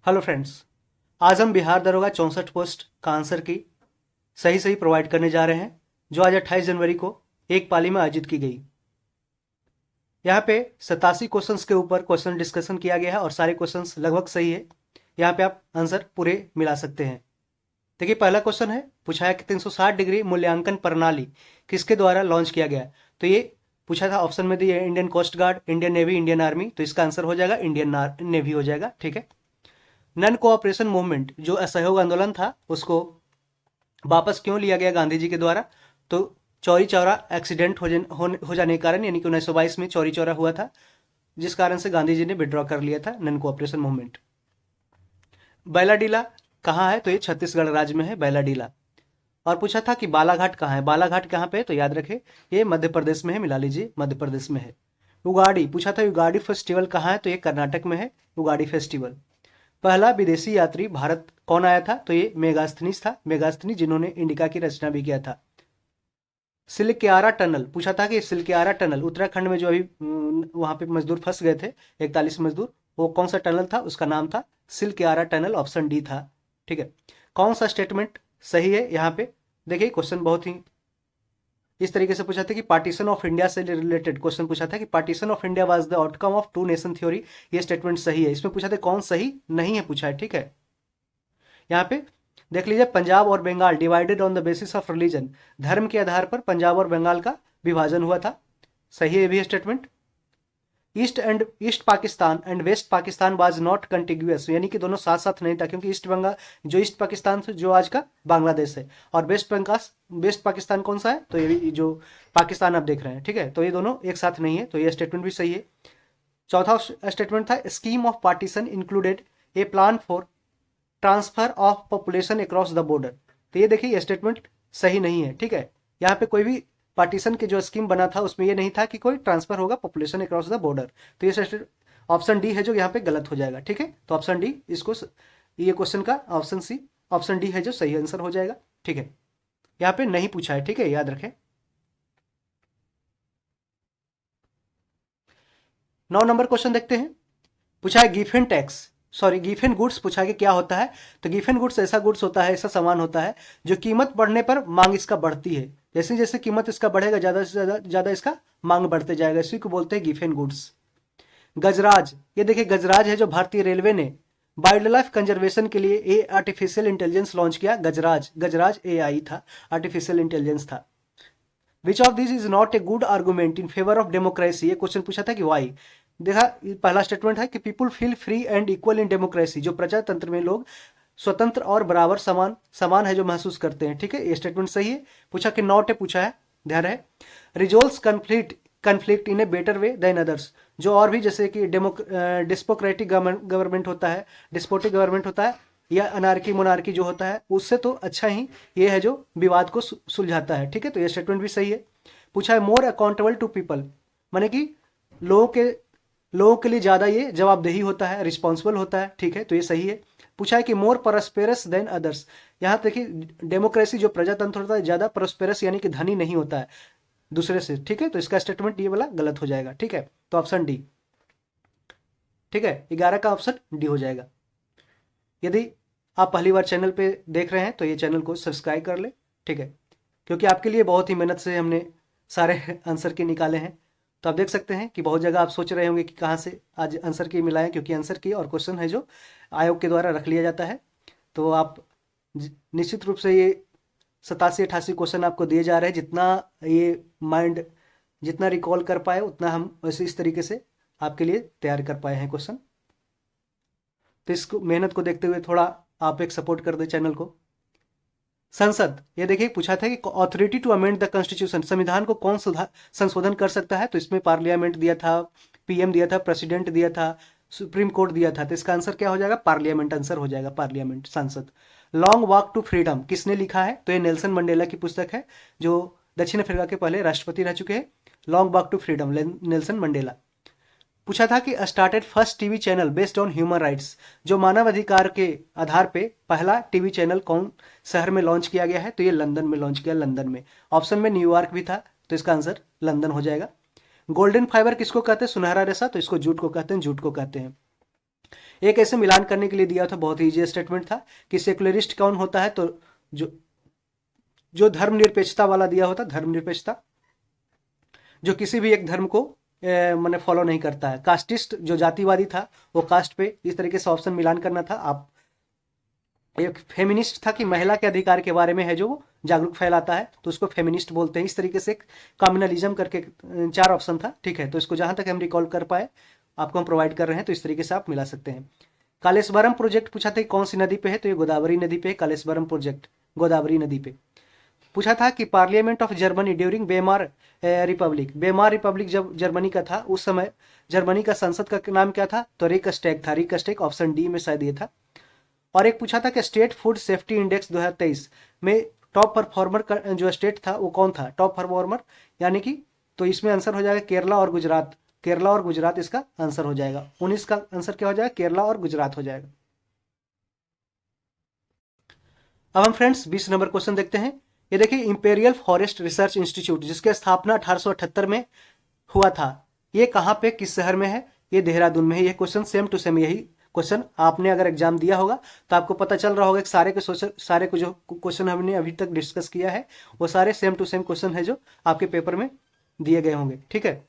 Hello friends. आज हम बिहार दरोगा 64 पोस्ट का आंसर की सही सही प्रोवाइड करने जा रहे हैं, जो आज 28 जनवरी को एक पाली में आयोजित की गई। यहाँ पे 87 क्वेश्चंस के ऊपर क्वेश्चन डिस्कशन किया गया है और सारे क्वेश्चंस लगभग सही है। यहाँ पे आप आंसर पूरे मिला सकते हैं। देखिए, पहला क्वेश्चन है, पूछा है कि 360 डिग्री मूल्यांकन प्रणाली किसके द्वारा लॉन्च किया गया। तो ये पूछा था, ऑप्शन में दिए Indian coast guard, Indian navy, Indian army. तो इसका आंसर हो जाएगा इंडियन नेवी हो जाएगा। ठीक है। नन कोऑपरेशन मूवमेंट, जो असहयोग आंदोलन था, उसको वापस क्यों लिया गया गांधी जी के द्वारा। तो चौरी चौरा एक्सीडेंट हो जाने के कारण, यानी कि 1922 में चौरी चौरा हुआ था, जिस कारण से गांधी जी ने विड्रॉ कर लिया था नन कोऑपरेशन मूवमेंट। बैलाडीला कहाँ है, तो ये छत्तीसगढ़ राज्य में है बैलाडीला। और पूछा था कि बालाघाट कहाँ है, बालाघाट कहाँ पे है, तो याद रखे ये मध्य प्रदेश में है, मिला लीजिए मध्य प्रदेश में है। उगाड़ी पूछा था, उगाड़ी फेस्टिवल कहाँ है, तो ये कर्नाटक में है उगाड़ी फेस्टिवल। पहला विदेशी यात्री भारत कौन आया था, तो ये मेगास्थनीज था, मेगास्थनीज जिन्होंने इंडिका की रचना भी किया था। सिलक्यारा टनल पूछा था कि सिलक्यारा टनल उत्तराखंड में जो अभी वहां पे मजदूर फंस गए थे, 41 मजदूर, वो कौन सा टनल था, उसका नाम था सिलक्यारा टनल, ऑप्शन डी था। ठीक है। कौन सा स्टेटमेंट सही है यहाँ पे, देखिए क्वेश्चन बहुत ही इस तरीके से पूछा था कि पार्टीशन ऑफ इंडिया से रिलेटेड क्वेश्चन पूछा था कि partition of India was the outcome of two nation theory. ये स्टेटमेंट सही है। इसमें पूछा था कौन सही नहीं है पूछा है। ठीक है। यहाँ पे देख लीजिए, पंजाब और Bengal divided on the basis of religion, धर्म के आधार पर पंजाब और बंगाल का विभाजन हुआ था। सही है भी statement. East Pakistan and west Pakistan was not contiguous, यानी कि दोनों साथ साथ नहीं था, क्योंकि ईस्ट पाकिस्तान से जो आज का बांग्लादेश है, और वेस्ट पाकिस्तान कौन सा है, तो ये जो पाकिस्तान आप देख रहे हैं। ठीक है। तो ये दोनों एक साथ नहीं है, तो ये स्टेटमेंट भी सही है। चौथा स्टेटमेंट था, scheme of partition included A plan for transfer of population across the border. तो ये देखिए, ये स्टेटमेंट सही नहीं है। ठीक है। यहाँ पे कोई भी पार्टीशन के जो स्कीम बना था उसमें ये नहीं था कि कोई ट्रांसफर होगा पॉपुलेशन अक्रॉस द बॉर्डर। तो ये ऑप्शन डी है जो यहाँ पे गलत हो जाएगा। ठीक है। तो ऑप्शन डी इसको, ये क्वेश्चन का ऑप्शन डी है जो सही आंसर हो जाएगा। ठीक है। यहाँ पे नहीं पूछा है। ठीक है, याद रखें। 9 नंबर क्वेश्चन देखते हैं। पूछा है Giffen tax, sorry Giffen goods पूछा है कि क्या होता है। तो गिफन गुड्स ऐसा गुड्स होता है, ऐसा सामान होता है जो कीमत बढ़ने पर मांग इसका बढ़ती है। जैसे जैसे कीमत इसका बढ़ेगा, ज्यादा से ज्यादा इसका मांग बढ़ते जाएगा, इसी को बोलते हैं गिफन गुड्स। गजराज, ये देखिए गजराज है जो भारतीय रेलवे ने वाइल्ड लाइफ कंजर्वेशन के लिए ए आर्टिफिशियल इंटेलिजेंस लॉन्च किया। गजराज, गजराज एआई था, आर्टिफिशियल इंटेलिजेंस था। Which of this is not a good argument in favour of democracy, ये क्वेश्चन पूछा था कि वाई। देखा, पहला स्टेटमेंट है कि people feel free and equal in democracy, जो प्रजातंत्र में लोग स्वतंत्र और बराबर समान समान है जो महसूस करते हैं। ठीक है, ये स्टेटमेंट सही है। पूछा कि नॉट है पूछा है, ध्यान है। Resolve conflict in a better way than others, जो और भी जैसे कि डिस्पोक्रेटिक गवर्नमेंट होता है, डिस्पोटिक गवर्नमेंट होता है, या अनार्की मोनार्की जो होता है, उससे तो अच्छा ही ये है जो विवाद को सुलझाता है। ठीक है। तो ये स्टेटमेंट भी सही है। पूछा है मोर अकाउंटेबल टू पीपल, माने कि लोगों के लोगों के लिए ज़्यादा ये जवाबदेही होता है, रिस्पॉन्सिबल होता है। ठीक है। तो ये सही है। पूछा है कि मोर प्रॉस्पेरस देन अदर्स, यहाँ देखिए डेमोक्रेसी जो प्रजातंत्र होता है ज़्यादा प्रॉस्पेरस यानी कि धनी नहीं होता है दूसरे से। ठीक है। तो इसका स्टेटमेंट ये वाला गलत हो जाएगा। ठीक है। तो ऑप्शन डी। ठीक है, 11 का ऑप्शन डी हो जाएगा। यदि आप पहली बार चैनल पे देख रहे हैं तो ये चैनल को सब्सक्राइब कर ले। ठीक है, क्योंकि आपके लिए बहुत ही मेहनत से हमने सारे आंसर के निकाले हैं। तो आप देख सकते हैं कि बहुत जगह आप सोच रहे होंगे कि कहाँ से आज आंसर की मिलाएं, क्योंकि आंसर की और क्वेश्चन है जो आयोग के द्वारा रख लिया जाता है। तो आप निश्चित रूप से ये 87-88 क्वेश्चन आपको दिए जा रहे हैं। जितना ये माइंड जितना रिकॉल कर पाए उतना हम वैसे इस तरीके से आपके लिए तैयार कर पाए हैं क्वेश्चन। तो इसको मेहनत को देखते हुए थोड़ा आप एक सपोर्ट कर दे चैनल को। संसद, ये देखिए पूछा था कि authority to amend the constitution, संविधान को कौन संशोधन कर सकता है। तो इसमें पार्लियामेंट दिया था, पीएम दिया था, प्रेसिडेंट दिया था, सुप्रीम कोर्ट दिया था। तो इसका आंसर क्या हो जाएगा, पार्लियामेंट आंसर हो जाएगा, पार्लियामेंट, संसद। लॉन्ग वॉक टू फ्रीडम किसने लिखा है, तो ये नेल्सन मंडेला की पुस्तक है, जो दक्षिण अफ्रीका के पहले राष्ट्रपति रह चुके हैं। Long walk to freedom, Nelson Mandela. पूछा था कि started first TV channel based on human rights, जो मानव अधिकार के आधार पे पहला टीवी चैनल कौन शहर में लॉन्च किया गया है, तो ये लंदन में लॉन्च किया, लंदन में। ऑप्शन में न्यूयॉर्क भी था, तो इसका आंसर लंदन हो जाएगा। गोल्डन फाइबर किसको कहते हैं, सुनहरा रेशा, तो इसको जूट को कहते हैं, जूट को कहते हैं। एक ऐसे मिलान करने के लिए दिया था, बहुत ही इजी स्टेटमेंट था कि सेकुलरिस्ट कौन होता है, तो जो जो धर्मनिरपेक्षता वाला दिया होता, धर्मनिरपेक्षता जो किसी भी एक धर्म को मैंने फॉलो नहीं करता है। कास्टिस्ट जो जातिवादी था वो कास्ट पे, इस तरीके से ऑप्शन मिलान करना था। आप एक फेमिनिस्ट था कि महिला के अधिकार के बारे में है जो जागरूक फैलाता है, तो उसको फेमिनिस्ट बोलते हैं। इस तरीके से कम्युनलिज्म करके 4 ऑप्शन था, ठीक है। तो इसको जहां तक हम रिकॉल कर पाए आपको हम प्रोवाइड कर रहे हैं, तो इस तरीके से आप मिला सकते हैं। कालेश्वरम प्रोजेक्ट पूछा था कौन सी नदी पे है, तो ये गोदावरी नदी पे है। कालेश्वरम प्रोजेक्ट गोदावरी नदी पे। पूछा था कि parliament of Germany during Weimar Republic, Weimar Republic जब जर्मनी का था उस समय जर्मनी का संसद का नाम क्या था, तो रिकस्टैग था। रिकस्टैग ऑप्शन डी में शायद ये था। और एक पूछा था कि स्टेट फूड सेफ्टी इंडेक्स 2023 में टॉप परफॉर्मर का जो स्टेट था वो कौन था, टॉप परफॉर्मर, यानी कि तो इसमें आंसर हो जाएगा केरला और गुजरात। केरला और गुजरात इसका आंसर हो जाएगा। 19 का आंसर क्या हो जाएगा, केरला और गुजरात हो जाएगा। अब हम फ्रेंड्स 20 नंबर क्वेश्चन देखते हैं। ये देखिए इंपेरियल फॉरेस्ट रिसर्च इंस्टीट्यूट जिसकी स्थापना 1878 में हुआ था, ये कहाँ पे किस शहर में है, ये देहरादून में है। ये क्वेश्चन सेम टू सेम यही क्वेश्चन आपने अगर एग्जाम दिया होगा तो आपको पता चल रहा होगा कि सारे को जो क्वेश्चन हमने अभी तक डिस्कस किया है वो सारे सेम टू सेम क्वेश्चन है जो आपके पेपर में दिए गए होंगे, ठीक है।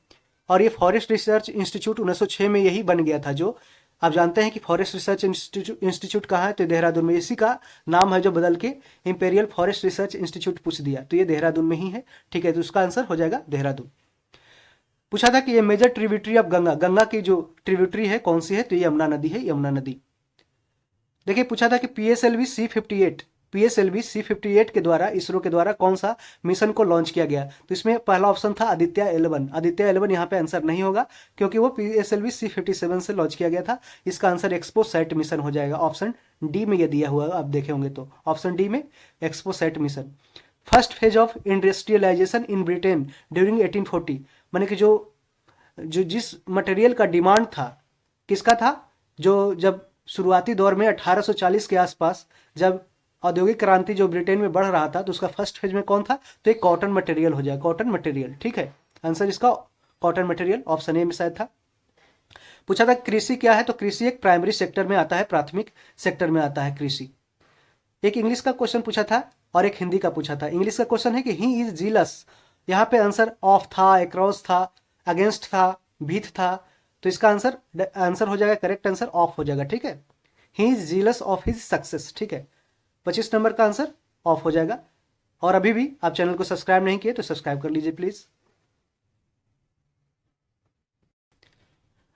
और ये फॉरेस्ट रिसर्च इंस्टीट्यूट 1906 में यही बन गया था। जो आप जानते हैं कि फॉरेस्ट रिसर्च इंस्टीट्यूट कहाँ है, तो देहरादून में। इसी का नाम है जो बदल के इंपेरियल फॉरेस्ट रिसर्च इंस्टीट्यूट पूछ दिया, तो ये देहरादून में ही है, ठीक है। तो उसका आंसर हो जाएगा देहरादून। पूछा था कि ये major tributary of Ganga, Ganga की जो ट्रिब्यूटरी है कौन सी है, तो ये यमुना नदी है, यमुना नदी। देखिए पूछा था कि पीएसएलवी C58 के द्वारा इसरो के द्वारा कौन सा मिशन को लॉन्च किया गया, तो इसमें पहला ऑप्शन था आदित्य 11। आदित्य 11 यहाँ पे आंसर नहीं होगा क्योंकि वो पीएसएलवी C57 से लॉन्च किया गया था। इसका आंसर एक्सपोसैट मिशन हो जाएगा। ऑप्शन डी में ये दिया हुआ आप देखे होंगे, तो ऑप्शन डी में XPoSat mission. First phase of industrialisation in Britain during 1840, माने कि जो जिस मटेरियल का डिमांड था किसका था, जो जब शुरुआती दौर में 1840 के आसपास जब औद्योगिक क्रांति जो ब्रिटेन में बढ़ रहा था, तो उसका फर्स्ट फेज में कौन था, तो एक कॉटन मटेरियल हो जाएगा, कॉटन मटेरियल, ठीक है। आंसर इसका कॉटन मटेरियल ऑप्शन ए में शायद था। पूछा था कृषि क्या है, तो कृषि एक प्राइमरी सेक्टर में आता है, प्राथमिक सेक्टर में आता है कृषि। एक इंग्लिश का क्वेश्चन पूछा था और एक हिंदी का पूछा था। इंग्लिश का क्वेश्चन है कि ही इज जीलस, यहाँ पे आंसर ऑफ था, अक्रॉस था, अगेंस्ट था, विथ था, तो इसका आंसर हो जाएगा, करेक्ट आंसर ऑफ हो जाएगा, ठीक है। He is jealous of his success, ठीक है। 25 नंबर का आंसर ऑफ हो जाएगा। और अभी भी आप चैनल को सब्सक्राइब नहीं किए तो सब्सक्राइब कर लीजिए प्लीज।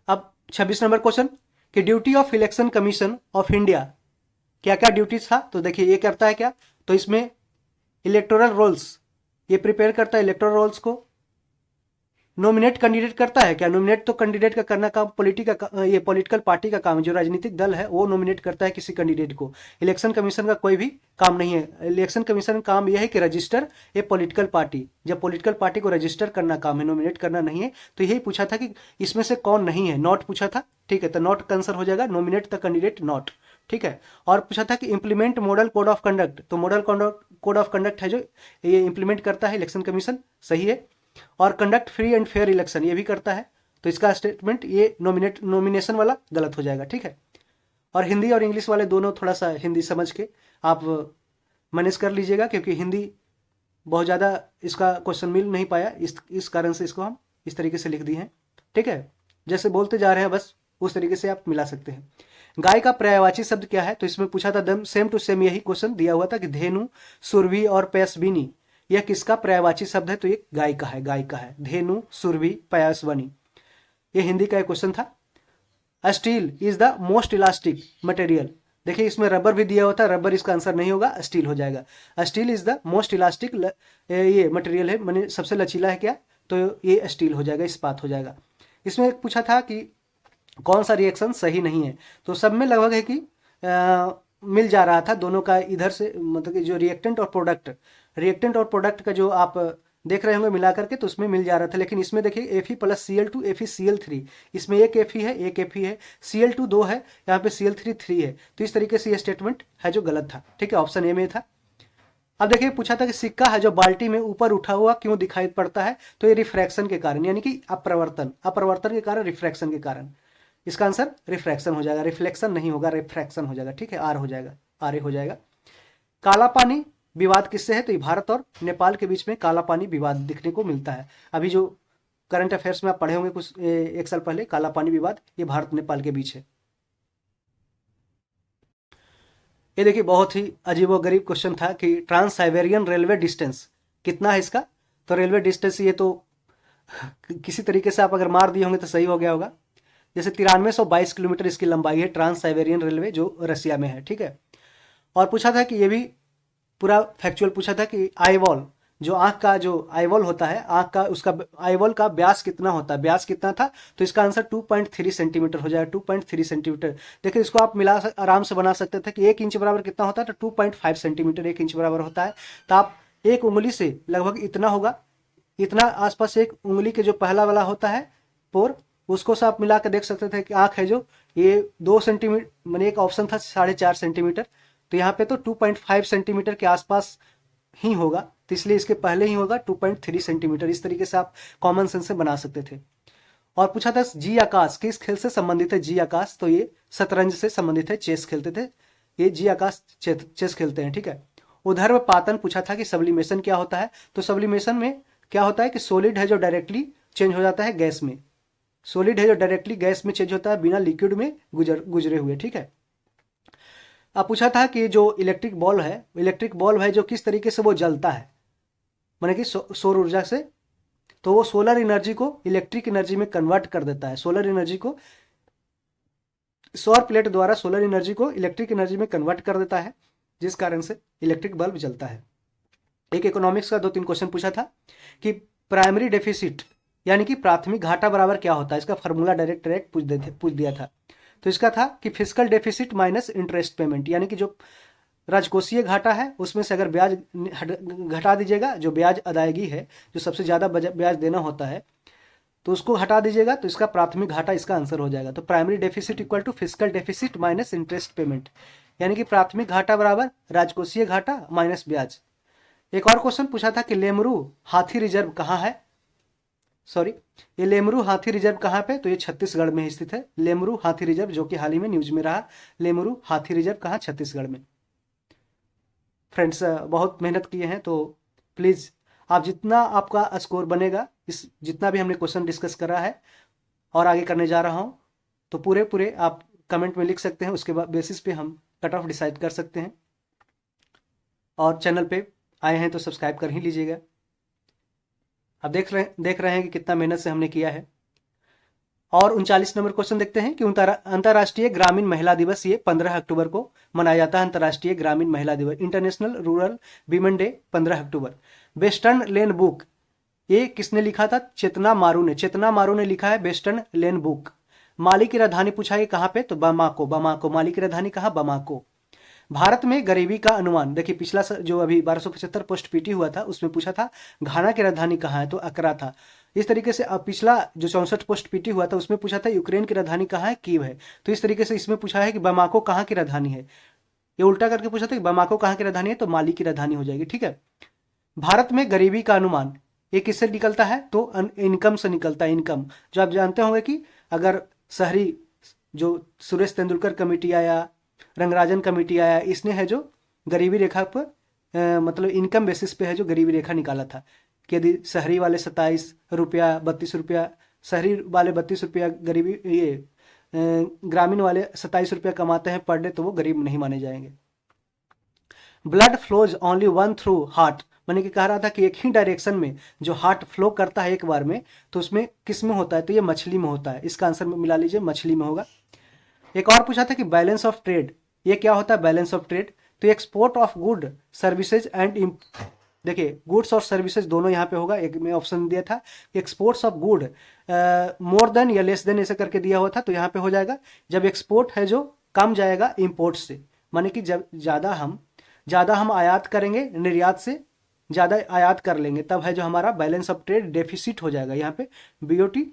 अब 26 नंबर क्वेश्चन कि duty of election commission of India, क्या क्या ड्यूटीज था, तो देखिए ये करता है क्या, तो इसमें इलेक्टोरल रोल्स, ये प्रिपेयर करता है इलेक्टोरल रोल्स को। नॉमिनेट कैंडिडेट करता है क्या, नॉमिनेट तो कैंडिडेट का करना काम ये पॉलिटिकल पार्टी का काम है, जो राजनीतिक दल है वो नॉमिनेट करता है किसी कैंडिडेट को। इलेक्शन कमीशन का कोई भी काम नहीं है। इलेक्शन कमीशन का काम यह है कि रजिस्टर ए पॉलिटिकल पार्टी, जब पॉलिटिकल पार्टी को रजिस्टर करना काम है, नॉमिनेट करना नहीं है। तो यही पूछा था कि इसमें से कौन नहीं है, नॉट पूछा था, ठीक है। तो नॉट का आंसर हो जाएगा, नॉमिनेट द कैंडिडेट नॉट, ठीक है। और पूछा था कि implement model code of conduct, तो मॉडल कोड ऑफ कंडक्ट है जो ये इंप्लीमेंट करता है इलेक्शन कमीशन, सही है। और conduct free and fair election ये भी करता है, तो इसका स्टेटमेंट ये नॉमिनेशन वाला गलत हो जाएगा, ठीक है। और हिंदी और इंग्लिश वाले दोनों थोड़ा सा हिंदी समझ के आप मैनेज कर लीजिएगा, क्योंकि हिंदी बहुत ज़्यादा इसका क्वेश्चन मिल नहीं पाया, इस कारण से इसको हम इस तरीके से लिख दिए हैं, ठीक है। जैसे बोलते जा रहे हैं बस उस तरीके से आप मिला सकते हैं। गाय का पर्यायवाची शब्द क्या है, तो इसमें पूछा था सेम टू सेम यही क्वेश्चन दिया हुआ था कि धेनु, सुरभि और पैसबिनी यह किसका पर्यायवाची शब्द है, तो ये गाय का है, गाय का है। धेनु, सुरभि, पयासवनी, ये हिंदी का एक क्वेश्चन था। Steel is the most elastic material, देखिए इसमें रबर भी दिया होता है, रबर इसका आंसर नहीं होगा, स्टील हो जाएगा। Steel is the most elastic ये मटेरियल है, मैंने सबसे लचीला है क्या, तो ये स्टील हो जाएगा, इस्पात हो जाएगा। इसमें पूछा था कि कौन सा रिएक्शन सही नहीं है, तो सब में लगभग है कि मिल जा रहा था दोनों का, इधर से मतलब कि जो रिएक्टेंट और प्रोडक्ट का जो आप देख रहे होंगे मिला करके, तो उसमें मिल जा रहा था। लेकिन इसमें देखिए Fe प्लस Cl2 FeCl3, इसमें एक Fe है, एक Fe है, Cl2 2 है, यहाँ पे Cl3 3 है, तो इस तरीके से ये स्टेटमेंट है जो गलत था, ठीक है। ऑप्शन ए में था। अब देखिए पूछा था कि सिक्का है जो बाल्टी में ऊपर उठा हुआ क्यों दिखाई पड़ता है, तो ये रिफ्रैक्शन के कारण, यानी कि अप्रवर्तन के कारण, रिफ्रैक्शन के कारण। इसका आंसर रिफ्रैक्शन हो जाएगा, रिफ्लेक्शन नहीं होगा, रिफ्रैक्शन हो जाएगा, ठीक है, आर हो जाएगा, आर ए हो जाएगा। काला पानी विवाद किससे है? तो ये भारत और नेपाल के बीच में काला पानी विवाद देखने को मिलता है। अभी जो करंट अफेयर्स में आप पढ़े होंगे कुछ एक साल पहले, काला पानी विवाद ये भारत नेपाल के बीच है। ये देखिए बहुत ही अजीबोगरीब क्वेश्चन था कि ट्रांस साइबेरियन रेलवे डिस्टेंस कितना है इसका? तो रेलवे डिस्टेंस ये तो किसी तरीके से आप अगर मार दिए होंगे तो सही हो गया होगा। जैसे 9322 किलोमीटर इसकी लंबाई है, ट्रांस साइबेरियन रेलवे जो रसिया में है, ठीक है। और पूछा था कि ये भी पूरा फैक्चुअल पूछा था कि आईवॉल जो आंख का जो आईवॉल होता है, आंख का उसका आईवॉल का व्यास कितना होता है, व्यास कितना था? तो इसका आंसर 2.3 सेंटीमीटर हो जाएगा, 2.3 सेंटीमीटर। देखिए इसको आप आराम से बना सकते थे कि 1 इंच बराबर कितना होता है? तो 2.5 सेंटीमीटर 1 इंच बराबर होता है। तो आप एक उंगली से लगभग इतना होगा, इतना आसपास एक उंगली के जो पहला वाला होता है पोर, उसको से आप मिला कर देख सकते थे कि आंख है जो ये 2 सेंटीमीटर, मैंने एक ऑप्शन था 4.5 सेंटीमीटर, तो यहाँ पे तो 2.5 सेंटीमीटर के आसपास ही होगा, तो इसलिए इसके पहले ही होगा 2.3 सेंटीमीटर। इस तरीके से आप कॉमन सेंस से बना सकते थे। और पूछा था जी आकाश किस खेल से संबंधित है? जी आकाश तो ये शतरंज से संबंधित है, चेस खेलते थे ये, जी आकाश चेस खेलते हैं, ठीक है। ऊर्ध्वपातन पूछा था कि सब्लिमेशन क्या होता है? तो सब्लिमेशन में क्या होता है कि सॉलिड है जो डायरेक्टली चेंज हो जाता है गैस में, सॉलिड है जो डायरेक्टली गैस में चेंज होता है बिना लिक्विड में गुजरे हुए, ठीक है। अब पूछा था कि जो इलेक्ट्रिक बॉल है जो किस तरीके से वो जलता है, माने कि सौर ऊर्जा से, तो वो सोलर एनर्जी को इलेक्ट्रिक एनर्जी में कन्वर्ट कर देता है, सोलर एनर्जी को सौर प्लेट द्वारा सोलर एनर्जी को इलेक्ट्रिक एनर्जी में कन्वर्ट कर देता है, जिस कारण से इलेक्ट्रिक बल्ब जलता है। एक इकोनॉमिक्स का 2-3 क्वेश्चन पूछा था कि प्राइमरी डेफिसिट यानी कि प्राथमिक घाटा बराबर क्या होता है? इसका फॉर्मूला डायरेक्ट पूछ दिया था। तो इसका था कि physical deficit minus interest payment, यानी कि जो राजकोषीय घाटा है उसमें से अगर ब्याज घटा दीजिएगा, जो ब्याज अदायगी है, जो सबसे ज़्यादा ब्याज देना होता है, तो उसको हटा दीजिएगा, तो इसका प्राथमिक घाटा इसका आंसर हो जाएगा। तो primary deficit equal to physical deficit minus interest payment, यानी कि प्राथमिक घाटा बराबर राजकोषीय घाटा माइनस ब्याज। एक और क्वेश्चन पूछा था कि लेमरू हाथी रिजर्व कहाँ है? ये लेमरू हाथी रिजर्व कहाँ पे? तो ये छत्तीसगढ़ में स्थित है, लेमरू हाथी रिजर्व, जो कि हाल ही में न्यूज में रहा। लेमरू हाथी रिजर्व कहाँ? छत्तीसगढ़ में। फ्रेंड्स बहुत मेहनत किए हैं, तो प्लीज़ आप जितना आपका स्कोर बनेगा, इस जितना भी हमने क्वेश्चन डिस्कस करा है और आगे करने जा रहा हूँ, तो पूरे आप कमेंट में लिख सकते हैं, उसके बाद बेसिस पे हम कट ऑफ डिसाइड कर सकते हैं। और चैनल पे आए हैं तो सब्सक्राइब कर ही लीजिएगा। अब देख रहे हैं कि कितना मेहनत से हमने किया है। और 39 नंबर क्वेश्चन देखते हैं कि अंतर्राष्ट्रीय ग्रामीण महिला दिवस ये 15 अक्टूबर को मनाया जाता है। अंतर्राष्ट्रीय ग्रामीण महिला दिवस, इंटरनेशनल रूरल वीमेन डे 15 अक्टूबर। वेस्टर्न लेन बुक ये किसने लिखा था? चेतना मारू ने लिखा है वेस्टर्न लेन बुक। माली की राजधानी पूछा है कहाँ पे? तो बमाको। माली की राजधानी कहाँ? बमाको। भारत में गरीबी का अनुमान, देखिए पिछला जो अभी 1275 पोस्ट पीटी हुआ था उसमें पूछा था घाना की राजधानी कहाँ है? तो अकरा था। इस तरीके से अब पिछला जो 64 पोस्ट पीटी हुआ था उसमें पूछा था यूक्रेन की राजधानी कहाँ है? कीव है। तो इस तरीके से इसमें पूछा है कि बमाको कहाँ की राजधानी है, ये उल्टा करके पूछा था कि बमाको कहाँ की राजधानी है, तो माली की राजधानी हो जाएगी, ठीक है। भारत में गरीबी का अनुमान ये किससे निकलता है? तो इनकम से निकलता है, इनकम। जो आप जानते होंगे कि अगर शहरी जो सुरेश तेंदुलकर कमेटी आया, रंगराजन कमेटी आया, इसने है जो गरीबी रेखा पर मतलब इनकम बेसिस पे है जो गरीबी रेखा निकाला था कि यदि शहरी वाले 27 रुपया 32 रुपया, शहरी वाले 32 रुपया गरीबी, ये ग्रामीण वाले 27 रुपया कमाते हैं पर डे, तो वो गरीब नहीं माने जाएंगे। Blood flows only one through heart, मैंने कि कह रहा था कि एक ही डायरेक्शन में जो हार्ट फ्लो करता है एक बार में, तो उसमें किस में होता है? तो ये मछली में होता है। इसका आंसर मिला लीजिए, मछली में होगा। एक और पूछा था कि बैलेंस ऑफ ट्रेड ये क्या होता है? बैलेंस ऑफ ट्रेड तो export of good services and, देखिए गुड्स और सर्विसेज दोनों यहाँ पे होगा। एक में ऑप्शन दिया था exports of good more than या लेस देन ऐसे करके दिया हुआ था, तो यहाँ पे हो जाएगा जब एक्सपोर्ट है जो कम जाएगा इंपोर्ट से, माने कि जब ज़्यादा हम आयात करेंगे, निर्यात से ज़्यादा आयात कर लेंगे, तब है जो हमारा बैलेंस ऑफ ट्रेड डेफिसिट हो जाएगा, यहाँ पे बीओटी,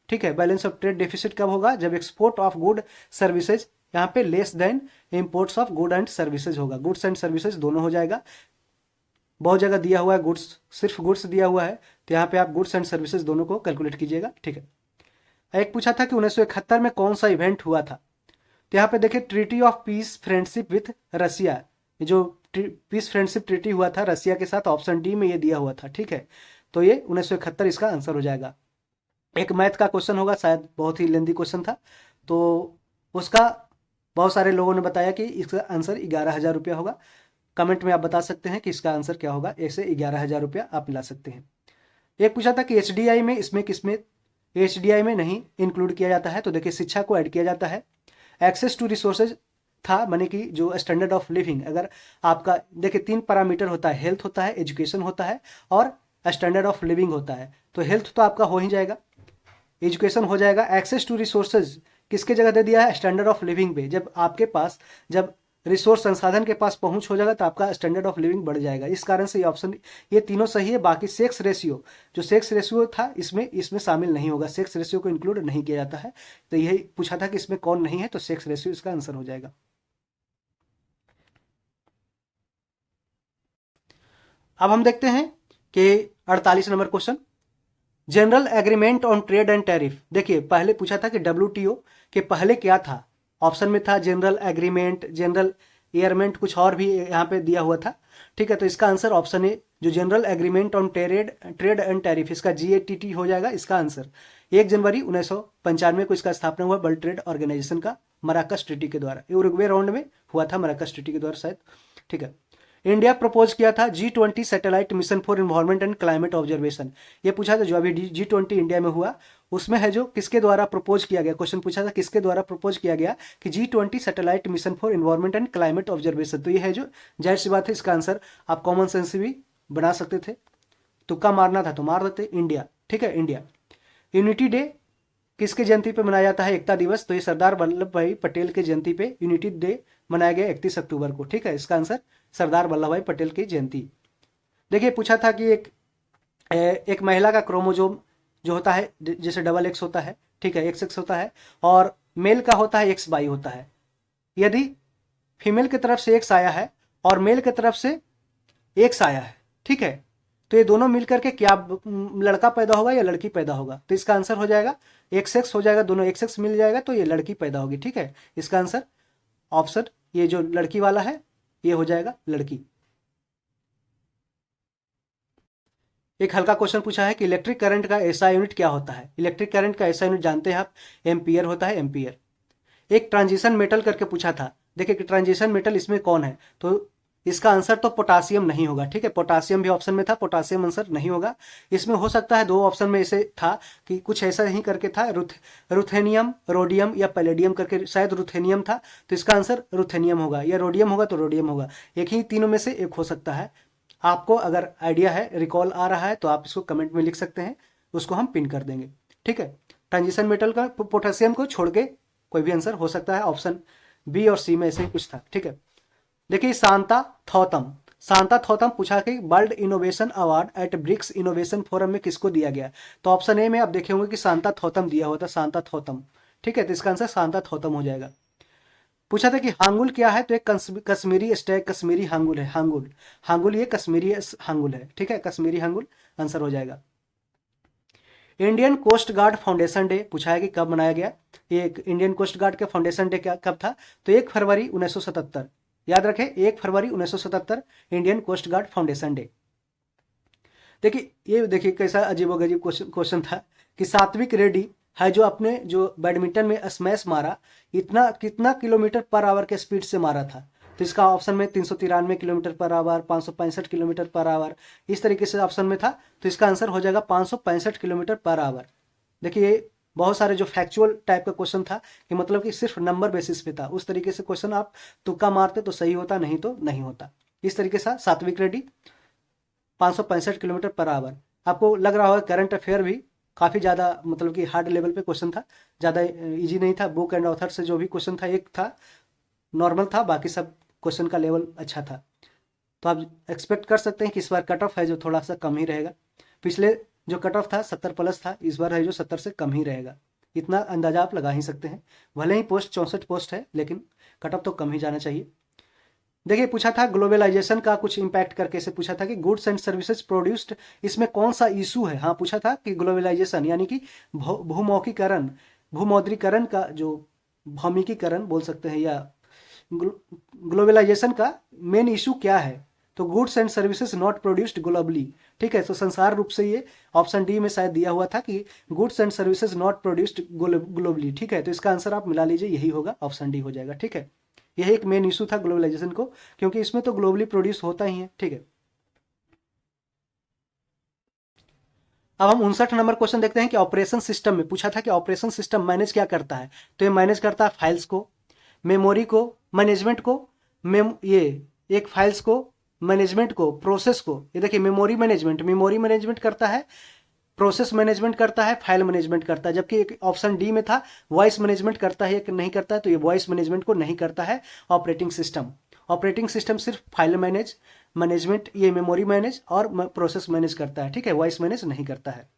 ठीक है। बैलेंस ऑफ ट्रेड डेफिसिट कब होगा? जब एक्सपोर्ट ऑफ गुड सर्विसेज यहाँ पे less than imports of good and services होगा। गुड्स एंड सर्विसेज दोनों हो जाएगा। बहुत जगह दिया हुआ है गुड्स, सिर्फ गुड्स दिया हुआ है, तो यहाँ पे आप गुड्स एंड सर्विसेज दोनों को कैलकुलेट कीजिएगा, ठीक है। एक पूछा था कि 1971 में कौन सा इवेंट हुआ था। तो यहाँ पे देखिए treaty of peace friendship with Russia, ये जो पीस फ्रेंडशिप ट्रीटी हुआ था रसिया के साथ, ऑप्शन डी में ये दिया हुआ था। ठीक है, तो ये 1971 इसका आंसर हो जाएगा। एक मैथ का क्वेश्चन होगा, शायद बहुत ही लेंदी क्वेश्चन था, तो उसका बहुत सारे लोगों ने बताया कि इसका आंसर 11,000 रुपया होगा। कमेंट में आप बता सकते हैं कि इसका आंसर क्या होगा, ऐसे 11,000 रुपया आप मिला सकते हैं। एक पूछा था कि एचडीआई में इसमें किसमें एचडीआई में नहीं इंक्लूड किया जाता है। तो देखिए शिक्षा को ऐड किया जाता है। एक्सेस टू रिसोर्सेज था, माने कि जो स्टैंडर्ड ऑफ लिविंग, अगर आपका देखिए 3 पैरामीटर होता है, हेल्थ होता है, एजुकेशन होता है और स्टैंडर्ड ऑफ लिविंग होता है। तो हेल्थ तो आपका हो ही जाएगा, एजुकेशन हो जाएगा। एक्सेस टू रिसोर्सेज किसके जगह दे दिया है, स्टैंडर्ड ऑफ लिविंग पे। जब आपके पास जब रिसोर्स संसाधन के पास पहुंच हो जाएगा तो आपका स्टैंडर्ड ऑफ लिविंग बढ़ जाएगा। इस कारण से ये ऑप्शन, ये तीनों सही है। बाकी सेक्स रेशियो, जो सेक्स रेशियो था इसमें शामिल नहीं होगा, सेक्स रेशियो को इंक्लूड नहीं किया जाता है। तो यही पूछा था कि इसमें कौन नहीं है, तो सेक्स रेशियो इसका आंसर हो जाएगा। अब हम देखते हैं कि 48 number question, general agreement on trade and tariff. देखिए पहले पूछा था कि डब्ल्यूटीओ के पहले क्या था, ऑप्शन में था जनरल एग्रीमेंट, जनरल एयरमेंट, कुछ और भी यहाँ पे दिया हुआ था। ठीक है, तो इसका आंसर ऑप्शन ए, जो general agreement on trade and tariff, इसका जीएटीटी हो जाएगा इसका आंसर। 1 जनवरी 1995 को इसका स्थापना हुआ वर्ल्ड ट्रेड ऑर्गेनाइजेशन का, मराकस ट्रीटी के द्वारा। ये उरुग्वे राउंड में हुआ था मराकस ट्रीटी के द्वारा शायद। ठीक है, इंडिया प्रपोज किया था G20 satellite mission for environment and climate observation. ये पूछा था जो अभी G20 इंडिया में हुआ, उसमें है जो किसके द्वारा प्रपोज किया गया, क्वेश्चन पूछा था किसके द्वारा प्रपोज किया गया कि G20 satellite mission for environment and climate observation. तो ये है जो, जाहिर सी बात है इसका आंसर आप कॉमन सेंस से भी बना सकते थे, तुक्का मारना था तो मार देते, इंडिया। ठीक है, इंडिया। यूनिटी डे किसके जयंती पे मनाया जाता है, एकता दिवस। तो ये सरदार वल्लभ भाई पटेल के जयंती पे यूनिटी डे मनाया गया 31 अक्टूबर को। ठीक है, इसका आंसर सरदार वल्लभ भाई पटेल की जयंती। देखिए पूछा था कि एक महिला का क्रोमोजोम जो होता है, जैसे डबल एक्स होता है, ठीक है, एक्स एक्स होता है, और मेल का होता है एक्स वाई होता है। यदि फीमेल की तरफ से एक्स आया है और मेल की तरफ से एक्स आया है, ठीक है, तो ये दोनों मिलकर के क्या लड़का पैदा होगा या लड़की पैदा होगा। तो इसका आंसर हो जाएगा एक्स एक्स हो जाएगा, दोनों एक्स एक्स मिल जाएगा तो ये लड़की पैदा होगी। ठीक है, इसका आंसर ऑप्शन ये जो लड़की वाला है ये हो जाएगा लड़की। एक हल्का क्वेश्चन पूछा है कि इलेक्ट्रिक करंट का ऐसा यूनिट क्या होता है। इलेक्ट्रिक करंट का ऐसा यूनिट जानते हैं आप, एम्पियर होता है, एम्पियर। एक ट्रांजिशन मेटल करके पूछा था, देखिए कि ट्रांजिशन मेटल इसमें कौन है, तो इसका आंसर तो पोटासियम नहीं होगा। ठीक है, पोटासियम भी ऑप्शन में था, पोटासियम आंसर नहीं होगा। इसमें हो सकता है 2 ऑप्शन में ऐसे था कि कुछ ऐसा ही करके था, रुथेनियम, रोडियम या पैलेडियम करके, शायद रुथेनियम था, तो इसका आंसर रुथेनियम होगा, या रोडियम होगा तो रोडियम होगा। एक ही तीनों में से एक हो सकता है। आपको अगर आइडिया है, रिकॉल आ रहा है, तो आप इसको कमेंट में लिख सकते हैं, उसको हम पिन कर देंगे। ठीक है, ट्रांजिशन मेटल का पोटेशियम को छोड़ के कोई भी आंसर हो सकता है, ऑप्शन बी और सी में ऐसे ही कुछ था। ठीक है, देखिए शांता थौतम पूछा कि world innovation award at BRICS innovation forum में किसको दिया गया। तो ऑप्शन ए में आप देखे होंगे कि शांता थौतम दिया हुआ था, शांता थौतम। ठीक है, तो इसका आंसर शांता थौतम हो जाएगा। पूछा था कि हांगुल क्या है, तो एक कश्मीरी स्टैग, कश्मीरी हांगुल है, हांगुल, हांगुल ये कश्मीरी हांगुल है। ठीक है, कश्मीरी हांगुल आंसर हो जाएगा। Indian coast guard foundation day पूछा है कि कब मनाया गया। एक इंडियन कोस्ट गार्ड का फाउंडेशन डे क्या कब था, तो 1 फरवरी 1977। याद रखें, 1 फरवरी 1977 Indian coast guard foundation day. देखिए ये देखिए कैसा अजीबोगरीब क्वेश्चन था कि सात्विक रेड्डी है जो अपने जो बैडमिंटन में स्मैश मारा, इतना कितना किलोमीटर पर आवर के स्पीड से मारा था। तो इसका ऑप्शन में 393 kilometre per hour, 565 kilometre per hour, इस तरीके से ऑप्शन में था। तो इसका आंसर हो जाएगा 565 किलोमीटर पर आवर। देखिए बहुत सारे जो फैक्चुअल टाइप का क्वेश्चन था कि मतलब कि सिर्फ नंबर बेसिस पे था, उस तरीके से क्वेश्चन आप तुक्का मारते तो सही होता, नहीं तो नहीं होता। इस तरीके से सात्विक रेड्डी 565 किलोमीटर पर आवर। आपको लग रहा होगा करंट अफेयर भी काफ़ी ज़्यादा मतलब कि हार्ड लेवल पे क्वेश्चन था, ज़्यादा इजी नहीं था। बुक एंड ऑथर से जो भी क्वेश्चन था एक था नॉर्मल था, बाकी सब क्वेश्चन का लेवल अच्छा था। तो आप एक्सपेक्ट कर सकते हैं कि इस बार कट ऑफ है जो थोड़ा सा कम ही रहेगा। पिछले जो कट ऑफ था 70 प्लस था, इस बार है जो 70 से कम ही रहेगा, इतना अंदाजा आप लगा ही सकते हैं। भले ही पोस्ट 64 पोस्ट है, लेकिन कट ऑफ तो कम ही जाना चाहिए। देखिए पूछा था ग्लोबलाइजेशन का कुछ इम्पैक्ट करके से पूछा था कि गुड्स एंड सर्विसेज प्रोड्यूस्ड, इसमें कौन सा इशू है। हाँ पूछा था कि ग्लोबलाइजेशन यानी कि भूमौखीकरण, भूमौद्रीकरण का जो भौमिकीकरण बोल सकते हैं, या ग्लोबलाइजेशन का मेन इशू क्या है। तो goods and services not produced globally. ठीक है, तो संसार रूप से ये ऑप्शन डी में शायद दिया हुआ था कि goods and services not produced globally. ठीक है, तो इसका आंसर आप मिला लीजिए, यही होगा, ऑप्शन डी हो जाएगा। ठीक है, यह एक मेन इशू था ग्लोबलाइजेशन को, क्योंकि इसमें तो ग्लोबली प्रोड्यूस होता ही है। ठीक है, अब हम 59 नंबर क्वेश्चन देखते हैं कि ऑपरेशन सिस्टम में पूछा था कि ऑपरेशन सिस्टम मैनेज क्या करता है। तो ये मैनेज करता है फाइल्स को, मेमोरी को, मैनेजमेंट को, ये एक फाइल्स को, मैनेजमेंट को, प्रोसेस को। ये देखिए मेमोरी मैनेजमेंट करता है, प्रोसेस मैनेजमेंट करता है, फाइल मैनेजमेंट करता है। जबकि एक ऑप्शन डी में था वॉइस मैनेजमेंट करता है या नहीं करता है, तो ये वॉइस मैनेजमेंट को नहीं करता है ऑपरेटिंग सिस्टम। ऑपरेटिंग सिस्टम सिर्फ फाइल मैनेजमेंट, ये मेमोरी मैनेज और प्रोसेस मैनेज करता है। ठीक है, वॉइस मैनेज नहीं करता है।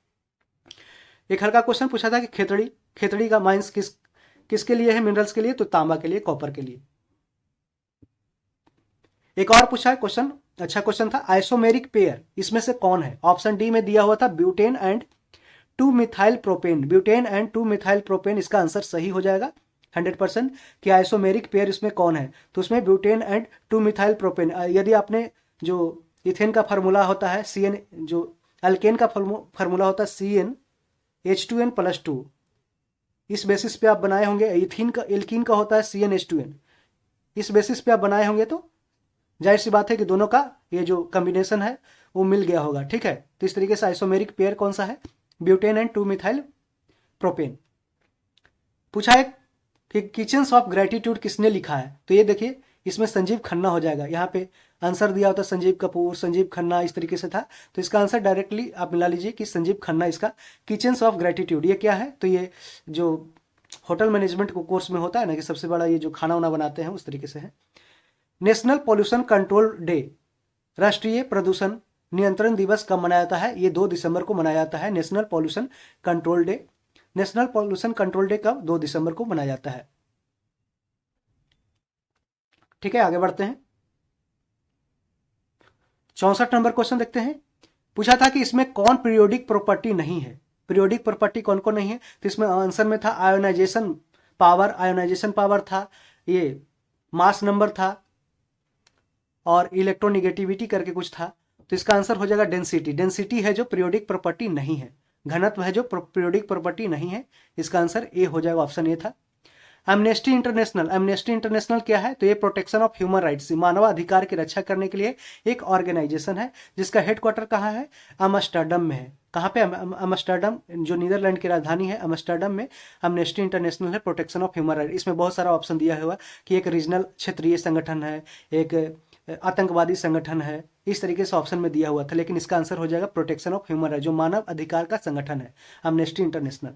एक हल्का क्वेश्चन पूछा था कि खेतड़ी का माइंस किसके लिए है, मिनरल्स के लिए, तो तांबा के लिए, कॉपर के लिए। एक और पूछा है क्वेश्चन, अच्छा क्वेश्चन था, आइसोमेरिक पेयर इसमें से कौन है। ऑप्शन डी में दिया हुआ था butane and 2 methyl propane. Butane and 2 methyl propane इसका आंसर सही हो जाएगा 100% कि आइसोमेरिक पेयर इसमें कौन है। तो उसमें ब्यूटेन एंड 2 मिथाइल प्रोपेन। यदि आपने जो इथेन का फार्मूला होता है CN, जो अल्केन का फार्मूला होता है CnH2n+2, इस बेसिस पे आप बनाए होंगे। इथिन का, एल्कीन का होता है CnH2n, इस बेसिस पे आप बनाए होंगे, तो जाहिर सी बात है कि दोनों का ये जो कॉम्बिनेशन है वो मिल गया होगा। ठीक है, तो इस तरीके से आइसोमेरिक पेयर कौन सा है, ब्यूटेन एंड 2 मिथाइल प्रोपेन। पूछा है कि किचन्स ऑफ ग्रेटिट्यूड किसने लिखा है। तो ये देखिए इसमें संजीव खन्ना हो जाएगा। यहाँ पे आंसर दिया होता संजीव कपूर, संजीव खन्ना, इस तरीके से था। तो इसका आंसर डायरेक्टली आप मिला लीजिए कि संजीव खन्ना इसका किचन्स ऑफ ग्रेटिट्यूड। ये क्या है, तो ये जो होटल मैनेजमेंट को कोर्स में होता है ना कि सबसे बड़ा ये जो खाना वाना बनाते हैं उस तरीके से है। नेशनल पॉल्यूशन कंट्रोल डे, राष्ट्रीय प्रदूषण नियंत्रण दिवस कब मनाया जाता है। ये 2 दिसंबर को मनाया जाता है, national pollution control day. National pollution control day कब, 2 दिसंबर को मनाया जाता है। ठीक है, आगे बढ़ते हैं। 64 नंबर क्वेश्चन देखते हैं। पूछा था कि इसमें कौन पीरियोडिक प्रॉपर्टी नहीं है। पीरियोडिक प्रॉपर्टी कौन कौन नहीं है, तो इसमें आंसर में था आयोनाइजेशन पावर था, ये मास नंबर था, और इलेक्ट्रोनिगेटिविटी करके कुछ था। तो इसका आंसर हो जाएगा डेंसिटी। डेंसिटी है जो पीरियोडिक प्रॉपर्टी नहीं है, घनत्व है जो पीरियोडिक प्रॉपर्टी नहीं है। इसका आंसर ए हो जाएगा, ऑप्शन ए था। एमनेस्टी इंटरनेशनल क्या है, तो ये प्रोटेक्शन ऑफ ह्यूमन राइट्स, मानवाधिकार की रक्षा करने के लिए एक ऑर्गेनाइजेशन है, जिसका हेडक्वार्टर कहाँ है, अमस्टरडम में है। कहाँ पे, अमस्टरडम, जो नीदरलैंड की राजधानी है अमस्टरडम में एमनेस्टी इंटरनेशनल है, प्रोटेक्शन ऑफ ह्यूमन राइट। इसमें बहुत सारा ऑप्शन दिया हुआ कि एक रीजनल क्षेत्रीय संगठन है, एक आतंकवादी संगठन है, इस तरीके से ऑप्शन में दिया हुआ था। लेकिन इसका आंसर हो जाएगा प्रोटेक्शन ऑफ ह्यूमन राइट, जो मानव अधिकार का संगठन है, एमनेस्टी इंटरनेशनल।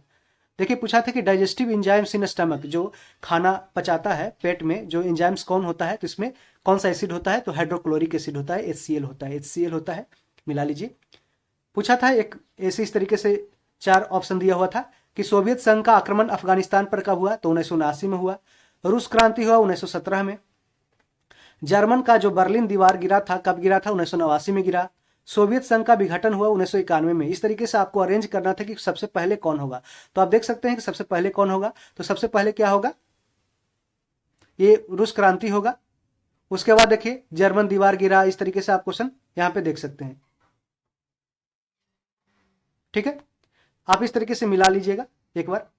देखिए पूछा था कि डाइजेस्टिव एंजाइम्स इन स्टमक, जो खाना पचाता है पेट में, जो एंजाइम्स कौन होता है, तो इसमें कौन सा एसिड होता है, तो हाइड्रोक्लोरिक एसिड होता है, HCl होता है, मिला लीजिए। पूछा था एक ऐसे इस तरीके से 4 ऑप्शन दिया हुआ था कि सोवियत संघ का आक्रमण अफगानिस्तान पर कब हुआ, तो 1979 में हुआ। रूस क्रांति हुआ 1917 में। जर्मन का जो बर्लिन दीवार गिरा था कब गिरा था, 1989 में गिरा। सोवियत संघ का विघटन हुआ 1991 में। इस तरीके से आपको अरेंज करना था कि सबसे पहले कौन होगा। तो आप देख सकते हैं कि सबसे पहले कौन होगा, तो सबसे पहले क्या होगा, ये रूस क्रांति होगा। उसके बाद देखिए जर्मन दीवार गिरा, इस तरीके से आप क्वेश्चन यहाँ पे देख सकते हैं। ठीक है, आप इस तरीके से मिला लीजिएगा एक बार।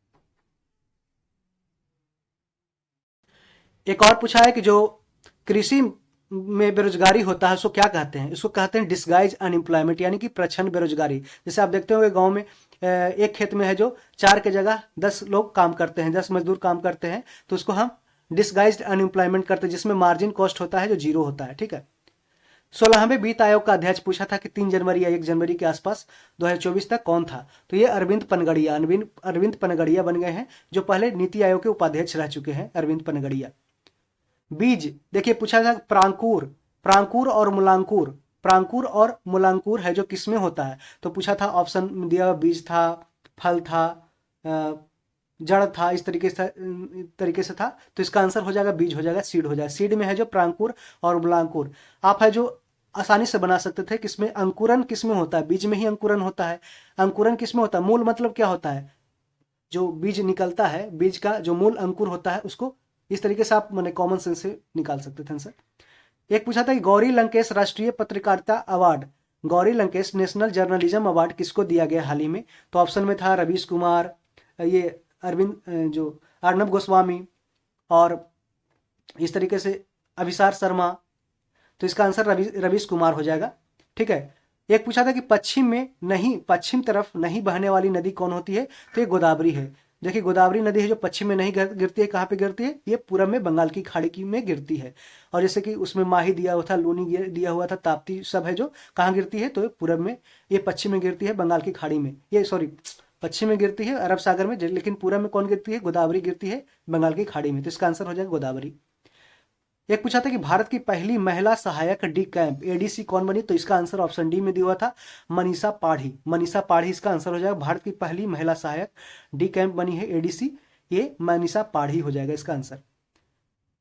एक और पूछा है कि जो कृषि में बेरोजगारी होता है उसको क्या कहते हैं, इसको कहते हैं डिस्गाइज अनएम्प्लॉयमेंट, यानी कि प्रच्छन्न बेरोजगारी। जैसे आप देखते होंगे गांव में एक खेत में है जो 4 के जगह 10 लोग काम करते हैं, 10 मजदूर काम करते हैं, तो उसको हम डिस्गाइज्ड अनएम्प्लॉयमेंट करते हैं, जिसमें मार्जिन कॉस्ट होता है जो 0 होता है। ठीक है, 16वें वित्त आयोग का अध्यक्ष पूछा था कि 3 जनवरी या 1 जनवरी के आसपास 2024 तक कौन था, तो ये अरविंद पनगड़िया बन गए हैं, जो पहले नीति आयोग के उपाध्यक्ष रह चुके हैं, अरविंद पनगड़िया। बीज, देखिए पूछा था प्रांकुर और मूलांकुर है जो किसमें होता है, तो पूछा था ऑप्शन दिया, बीज था, फल था, जड़ था, इस तरीके से था, तो इसका आंसर हो जाएगा बीज, हो जाएगा सीड, हो जाएगा। सीड में है जो प्रांकुर और उबलांकुर। आप है जो आसानी से बना सकते थे, किसमें अंकुरन किसमें होता है, बीज में ही अंकुरन होता है। अंकुरन किसमें होता है, मूल मतलब क्या होता है, जो बीज निकलता है, बीज का जो मूल अंकुर होता है उसको, इस तरीके से आप मैंने कॉमन सेंस से निकाल सकते थे आंसर। एक पूछा था कि गौरी लंकेश राष्ट्रीय पत्रकारिता award, Gauri Lankesh national journalism award किसको दिया गया हाल ही में, तो ऑप्शन में था रवीश कुमार, ये अरविंद जो अर्नब गोस्वामी, और इस तरीके से अभिसार शर्मा, तो इसका आंसर रवीश कुमार हो जाएगा। ठीक है। एक पूछा था कि पश्चिम तरफ नहीं बहने वाली नदी कौन होती है, तो ये गोदावरी है। देखिए गोदावरी नदी है जो पश्चिम में नहीं गिरती है, कहाँ पे गिरती है, ये पूरब में बंगाल की खाड़ी की में गिरती है। और जैसे कि उसमें माही दिया हुआ था, लूनी दिया हुआ था, ताप्ती सब है जो कहाँ गिरती है, तो पूरब में, ये पश्चिम में गिरती है बंगाल की खाड़ी में, ये सॉरी पश्चिम में गिरती है अरब सागर में, लेकिन पूरब में कौन गिरती है, गोदावरी गिरती है बंगाल की खाड़ी में, तो इसका आंसर हो जाएगा गोदावरी। एक पूछा था कि भारत की पहली महिला सहायक डी कैंप एडीसी कौन बनी, तो इसका आंसर ऑप्शन डी में दिया हुआ था मनीषा पाढ़ी, मनीषा पाढ़ी इसका आंसर हो जाएगा। भारत की पहली महिला सहायक डी कैंप बनी है एडीसी, ये मनीषा पाढ़ी हो जाएगा इसका आंसर।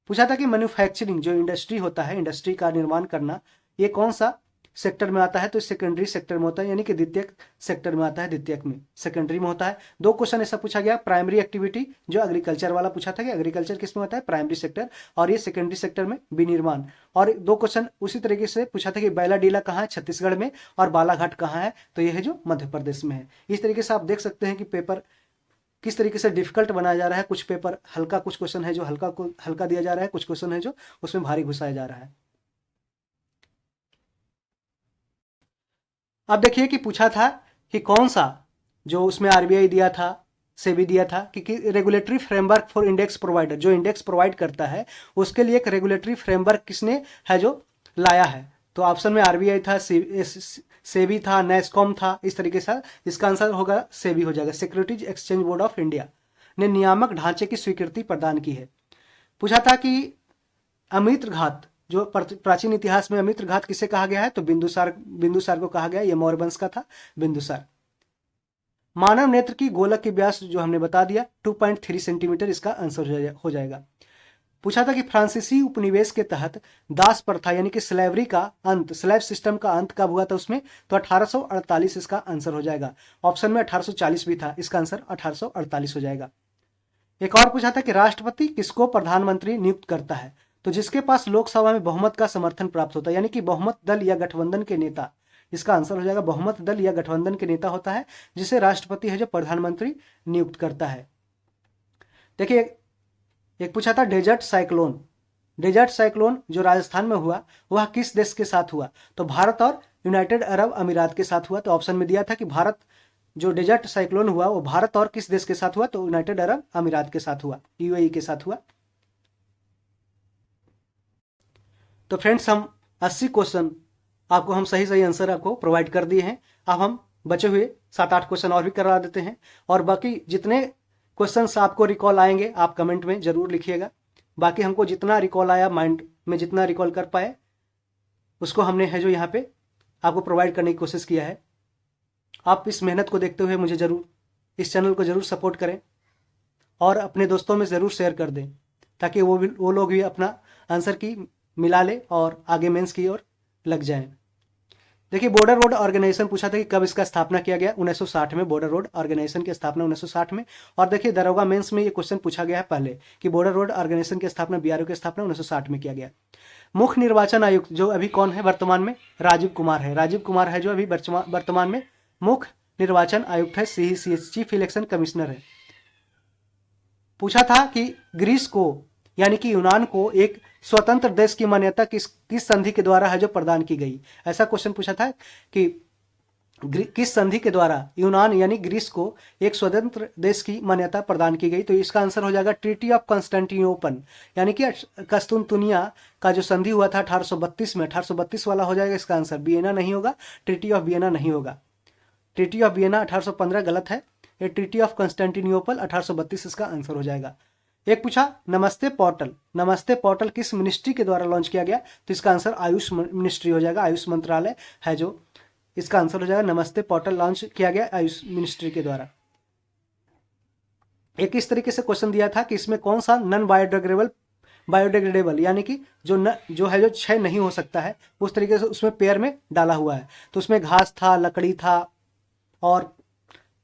पूछा था कि मैन्युफैक्चरिंग जो इंडस्ट्री होता है, इंडस्ट्री का निर्माण करना, ये कौन सा सेक्टर में आता है, तो सेकेंडरी सेक्टर में होता है, यानी कि द्वितीयक सेक्टर में आता है, द्वितीयक में, सेकेंडरी में होता है। दो क्वेश्चन ऐसा पूछा गया, प्राइमरी एक्टिविटी जो एग्रीकल्चर वाला पूछा था कि एग्रीकल्चर किस में होता है, प्राइमरी सेक्टर, और ये सेकेंडरी सेक्टर में विनिर्माण। और दो क्वेश्चन उसी तरीके से पूछा था कि बैलाडीला कहाँ है, छत्तीसगढ़ में, और बालाघाट कहाँ है, तो ये है जो मध्य प्रदेश में है। इस तरीके से आप देख सकते हैं कि पेपर किस तरीके से डिफिकल्ट बनाया जा रहा है, कुछ पेपर हल्का, कुछ क्वेश्चन है जो हल्का को हल्का दिया जा रहा है, कुछ क्वेश्चन है जो उसमें भारी घुसाया जा रहा है। अब देखिए कि पूछा था कि कौन सा, जो उसमें आरबीआई दिया था, सेबी दिया था कि regulatory framework for index provider, जो इंडेक्स प्रोवाइड करता है उसके लिए एक रेगुलेटरी फ्रेमवर्क किसने है जो लाया है, तो ऑप्शन में आरबीआई था, सेबी था, नेस्कॉम था, इस तरीके से इसका आंसर होगा सेबी हो जाएगा। Securities exchange board of India ने नियामक ढांचे की स्वीकृति प्रदान की है। पूछा था कि अमित्र घात, जो प्राचीन इतिहास में अमित्र घात किसे कहा गया है, तो बिंदुसार को कहा गया, ये मौर्य वंश का था बिंदुसार। मानव नेत्र की गोलक की व्यास जो हमने बता दिया 2.3 सेंटीमीटर, इसका आंसर हो जाएगा। पूछा था कि फ्रांसीसी उपनिवेश के तहत दास प्रथा यानी कि स्लेवरी का अंत, स्लेव सिस्टम का अंत कब हुआ था उसमें, तो 1848 इसका आंसर हो जाएगा। ऑप्शन में 1840 भी था, इसका आंसर 1848 हो जाएगा। एक और पूछा था कि राष्ट्रपति किसको प्रधानमंत्री नियुक्त करता है, तो जिसके पास लोकसभा में बहुमत का समर्थन प्राप्त होता है, यानी कि बहुमत दल या गठबंधन के नेता, इसका आंसर हो जाएगा बहुमत दल या गठबंधन के नेता होता है जिसे राष्ट्रपति है जो प्रधानमंत्री नियुक्त करता है। देखिए एक पूछा था डेजर्ट साइक्लोन, डेजर्ट साइक्लोन जो राजस्थान में हुआ वह किस देश के साथ हुआ, तो भारत और यूनाइटेड अरब अमीरात के साथ हुआ। तो ऑप्शन में दिया था कि भारत, जो डेजर्ट साइक्लोन हुआ वो भारत और किस देश के साथ हुआ, तो यूनाइटेड अरब अमीरात के साथ हुआ, यूएई के साथ हुआ। तो फ्रेंड्स हम 80 क्वेश्चन आपको हम सही सही आंसर आपको प्रोवाइड कर दिए हैं। अब हम बचे हुए 7-8 क्वेश्चन और भी करा देते हैं, और बाकी जितने क्वेश्चंस आपको रिकॉल आएंगे आप कमेंट में ज़रूर लिखिएगा। बाकी हमको जितना रिकॉल आया, माइंड में जितना रिकॉल कर पाए उसको हमने है जो यहाँ पे आपको प्रोवाइड करने की कोशिश किया है। आप इस मेहनत को देखते हुए मुझे ज़रूर इस चैनल को ज़रूर सपोर्ट करें और अपने दोस्तों में ज़रूर शेयर कर दें, ताकि वो लोग भी अपना आंसर की मिला ले और आगे मेंस की ओर लग जाएं। देखिए बॉर्डर रोड ऑर्गेनाइजेशन पूछा था कि कब इसका स्थापना किया गया, 1960 में बॉर्डर रोड ऑर्गेनाइजेशन की स्थापना 1960 में। और देखिए दरोगा मेंस में ये क्वेश्चन पूछा गया है पहले कि बॉर्डर रोड ऑर्गेनाइजेशन की स्थापना, बीआरओ की स्थापना 1960 में किया गया। मुख्य निर्वाचन आयुक्त जो अभी कौन है वर्तमान में, राजीव कुमार है, राजीव कुमार है जो अभी वर्तमान में मुख्य निर्वाचन आयुक्त है, CECH चीफ इलेक्शन कमिश्नर है। पूछा था कि ग्रीस को यानी कि यूनान को एक स्वतंत्र देश की मान्यता किस संधि के द्वारा है जो प्रदान की गई, ऐसा क्वेश्चन पूछा था कि किस संधि के द्वारा यूनान यानी ग्रीस को एक स्वतंत्र देश की मान्यता प्रदान की गई, तो इसका आंसर हो जाएगा ट्रीटी ऑफ कॉन्स्टेंटिनोपल, यानी कि कस्तुनतुनिया का जो संधि हुआ था 1832 में, 1832 वाला हो जाएगा इसका आंसर। वियना नहीं होगा, ट्रीटी ऑफ वियना नहीं होगा, ट्रीटी ऑफ वियना 1815 गलत है, ये ट्रीटी ऑफ कॉन्स्टेंटिनोपल 1832 इसका आंसर हो जाएगा। एक पूछा नमस्ते पोर्टल, नमस्ते पोर्टल किस मिनिस्ट्री के द्वारा लॉन्च किया गया, तो इसका आंसर आयुष मिनिस्ट्री हो जाएगा, आयुष मंत्रालय है जो इसका आंसर हो जाएगा। नमस्ते पोर्टल लॉन्च किया गया आयुष मिनिस्ट्री के द्वारा। एक इस तरीके से क्वेश्चन दिया था कि इसमें कौन सा नॉन बायोडिग्रेडेबल यानी कि जो है जो क्षय नहीं हो सकता है, उस तरीके से उसमें पेयर में डाला हुआ है। तो उसमें घास था, लकड़ी था, और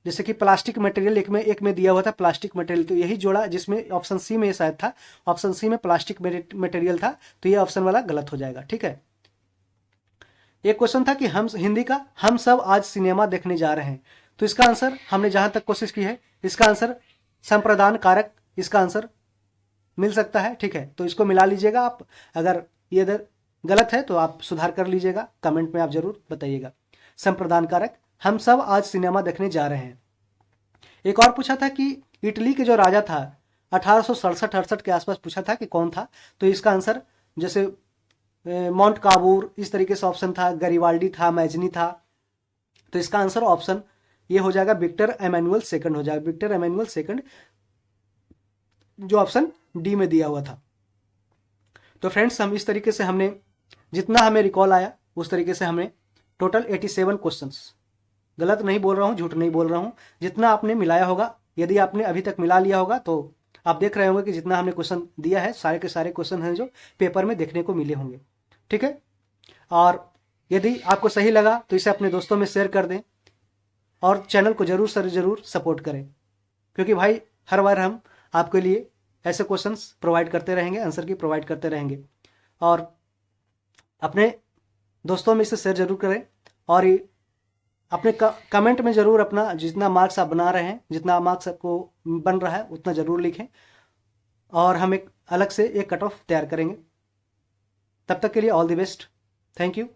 जैसे कि प्लास्टिक मटेरियल एक में दिया हुआ था प्लास्टिक मटेरियल, तो यही जोड़ा जिसमें ऑप्शन सी में शायद था, ऑप्शन सी में प्लास्टिक मटेरियल था, तो ये ऑप्शन वाला गलत हो जाएगा। ठीक है। एक क्वेश्चन था कि हम हिंदी का हम सब आज सिनेमा देखने जा रहे हैं, तो इसका आंसर हमने जहां तक कोशिश की है, इसका आंसर संप्रदान कारक इसका आंसर मिल सकता है। ठीक है, तो इसको मिला लीजिएगा आप। अगर ये गलत है तो आप सुधार कर लीजिएगा, कमेंट में आप जरूर बताइएगा। संप्रदान कारक हम सब आज सिनेमा देखने जा रहे हैं। एक और पूछा था कि इटली के जो राजा था 1867-68 के आसपास पूछा था कि कौन था, तो इसका आंसर जैसे माउंट काबूर इस तरीके से ऑप्शन था, गरिवाल्डी था, मैजनी था, तो इसका आंसर ऑप्शन ये हो जाएगा विक्टर एमेनुअल सेकंड हो जाएगा। विक्टर एमेनुअल सेकंड जो ऑप्शन डी में दिया हुआ था। तो फ्रेंड्स हम इस तरीके से हमने जितना हमें रिकॉल आया उस तरीके से हमने टोटल 87 क्वेश्चंस, गलत नहीं बोल रहा हूँ, झूठ नहीं बोल रहा हूँ, जितना आपने मिलाया होगा, यदि आपने अभी तक मिला लिया होगा तो आप देख रहे होंगे कि जितना हमने क्वेश्चन दिया है सारे के सारे क्वेश्चन हैं जो पेपर में देखने को मिले होंगे। ठीक है, और यदि आपको सही लगा तो इसे अपने दोस्तों में शेयर कर दें और चैनल को जरूर सपोर्ट करें, क्योंकि भाई हर बार हम आपके लिए ऐसे क्वेश्चंस प्रोवाइड करते रहेंगे, आंसर की प्रोवाइड करते रहेंगे, और अपने दोस्तों में इसे शेयर जरूर करें, और अपने कमेंट में ज़रूर अपना जितना मार्क्स आप बना रहे हैं, जितना मार्क्स आपको बन रहा है उतना ज़रूर लिखें, और हम एक अलग से एक कट ऑफ तैयार करेंगे। तब तक के लिए all the best, thank you.